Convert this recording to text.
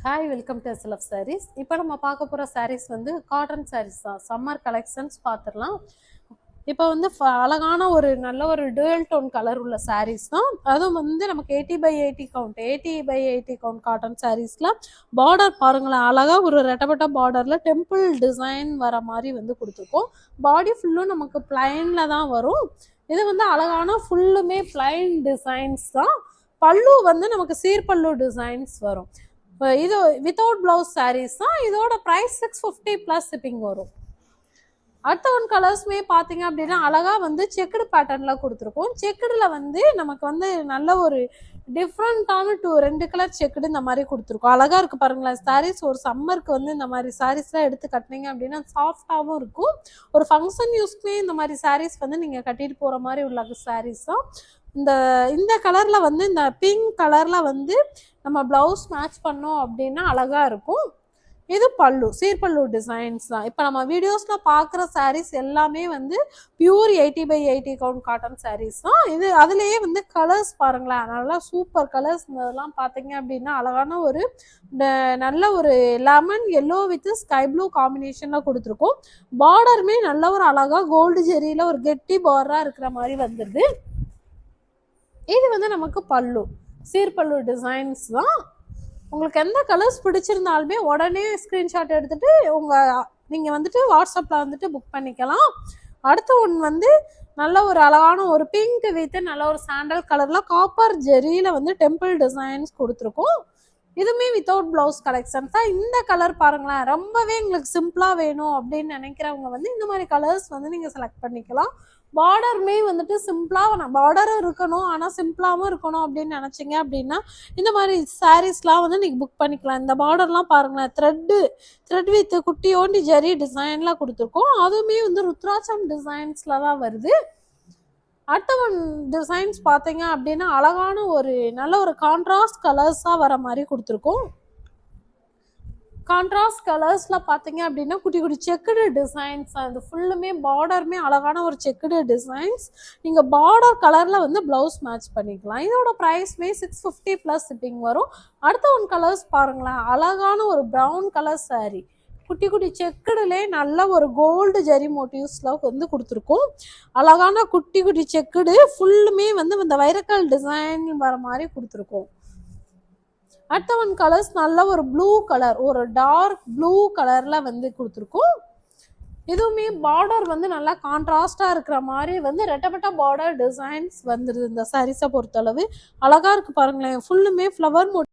Hi welcome to SLF sarees. இப்போ நம்ம பார்க்க போகிற sarees வந்து காட்டன் sarees தான். சம்மர் கலெக்ஷன்ஸ் பார்த்துடலாம். இப்போ வந்து அழகான ஒரு நல்ல ஒரு டுவல் டோன் கலர் உள்ள sarees தான். அதுவும் வந்து நமக்கு 80/80 கவுண்ட் 80/80 கவுண்ட் காட்டன் sareesல பார்டர் பாருங்களேன், அழகாக ஒரு ரெட்டப்பட்ட பார்டரில் டெம்பிள் டிசைன் வர மாதிரி வந்து கொடுத்துருக்கோம். பாடி ஃபுல்லும் நமக்கு பிளைனில் தான் வரும். இது வந்து அழகான ஃபுல்லுமே பிளைன் டிசைன்ஸ் தான். பல்லு வந்து நமக்கு சீர்பல்லு டிசைன்ஸ் வரும். இது வித்தவுட் பிளவுஸ் சாரீஸ் தான். இதோட ப்ரைஸ் 650 ப்ளஸ் ஷிப்பிங் வரும். அடுத்த ஒன் கலர்ஸுமே பார்த்தீங்க அப்படின்னா அழகாக வந்து செக்குடு பேட்டர்னில் கொடுத்துருக்கோம். செக்குடில் வந்து நமக்கு வந்து நல்ல ஒரு டிஃப்ரெண்ட்டான ரெண்டு கலர் செக்குடு இந்த மாதிரி கொடுத்துருக்கோம். அழகாக இருக்குது பாருங்களேன் சாரீஸ். ஒரு சம்மருக்கு வந்து இந்த மாதிரி சாரீஸ்லாம் எடுத்து கட்டினீங்க அப்படின்னா சாஃப்டாகவும் இருக்கும். ஒரு ஃபங்க்ஷன் யூஸ்க்குமே இந்த மாதிரி சாரீஸ் வந்து நீங்கள் கட்டிட்டு போகிற மாதிரி உள்ள சாரீஸ் தான். இந்த கலரில் வந்து இந்த பிங்க் கலரில் வந்து நம்ம ப்ளவுஸ் மேட்ச் பண்ணோம் அப்படின்னா அழகாக இருக்கும். இது பல்லு சீர்பல்லு டிசைன்ஸ் தான். இப்போ நம்ம வீடியோஸில் பார்க்குற சாரீஸ் எல்லாமே வந்து பியூர் 80/80 கவுண்ட் காட்டன் சாரீஸ் தான். இது அதுலேயே வந்து கலர்ஸ் பாருங்களேன், நல்லா சூப்பர் கலர்ஸ். இதெல்லாம் பார்த்தீங்க அப்படின்னா அழகான ஒரு நல்ல ஒரு lemon yellow with sky blue காம்பினேஷனில் கொடுத்துருக்கோம். பார்டருமே நல்ல ஒரு அழகாக கோல்டு ஜெரியில் ஒரு கெட்டி பார்டராக இருக்கிற மாதிரி வந்துடுது. இது வந்து நமக்கு பல்லு சீர்பல்லு டிசைன்ஸ் தான். உங்களுக்கு எந்த கலர்ஸ் பிடிச்சிருந்தாலுமே உடனே ஸ்க்ரீன்ஷாட் எடுத்துகிட்டு நீங்கள் வந்துட்டு வாட்ஸ்அப்பில் வந்துட்டு புக் பண்ணிக்கலாம். அடுத்த ஒன்று வந்து நல்ல ஒரு அழகான ஒரு பிங்க் வித் நல்ல ஒரு சாண்டல் கலரில் காப்பர் ஜெரியில் வந்து டெம்பிள் டிசைன்ஸ் கொடுத்துருக்கோம். இதுவுமே வித்தவுட் ப்ளவுஸ் கலெக்ஷன்ஸ் தான். இந்த கலர் பாருங்களேன், ரொம்பவே எங்களுக்கு சிம்பிளாக வேணும் அப்படின்னு நினைக்கிறவங்க வந்து இந்த மாதிரி கலர்ஸ் வந்து நீங்கள் செலக்ட் பண்ணிக்கலாம். பார்டருமே வந்துட்டு சிம்பிளாக பார்டரும் இருக்கணும் ஆனால் சிம்பிளாகவும் இருக்கணும் அப்படின்னு நினச்சிங்க அப்படின்னா இந்த மாதிரி சாரீஸ்லாம் வந்து நீங்கள் புக் பண்ணிக்கலாம். இந்த பார்டர்லாம் பாருங்களேன், த்ரெட் வித் குட்டியோண்டி ஜெரி டிசைன்லாம் கொடுத்துருக்கோம். அதுவுமே வந்து ருத்ராட்சம் டிசைன்ஸில் தான் வருது. அடுத்த ஒன் டிசைன்ஸ் பார்த்தீங்க அப்படின்னா அழகான ஒரு நல்ல ஒரு கான்ட்ராஸ்ட் கலர்ஸாக வர மாதிரி கொடுத்துருக்கோம். கான்ட்ராஸ்ட் கலர்ஸில் பார்த்தீங்க அப்படின்னா குட்டி குட்டி செக்குடு டிசைன்ஸ். அது ஃபுல்லுமே பார்டருமே அழகான ஒரு செக்குடு டிசைன்ஸ். நீங்கள் பார்டர் கலரில் வந்து ப்ளவுஸ் மேட்ச் பண்ணிக்கலாம். இதோட ப்ரைஸ்மே 650 ப்ளஸ் ஷிப்பிங் வரும். அடுத்த ஒன் கலர்ஸ் பாருங்களேன், அழகான ஒரு ப்ரௌன் கலர் சாரீ, குட்டி குட்டி செக்குடுலே நல்ல ஒரு கோல்டு ஜெரி மோட்டிவ்ஸில் வந்து கொடுத்துருக்கோம். அழகான குட்டி குட்டி செக்குடு ஃபுல்லுமே வந்து இந்த வைரக்கல் டிசைன் வர மாதிரி கொடுத்துருக்கோம். அடுத்த ஒன் கலர்ஸ் நல்ல ஒரு ப்ளூ கலர், ஒரு டார்க் ப்ளூ கலரில் வந்து கொடுத்துருக்கோம். இதுவுமே பார்டர் வந்து நல்லா கான்ட்ராஸ்டாக இருக்கிற மாதிரி வந்து ரெட்டப்பட்ட பார்டர் டிசைன்ஸ் வந்துடுது. இந்த சாரீஸை பொறுத்தளவு அழகாக இருக்குது பாருங்களேன். ஃபுல்லுமே ஃப்ளவர்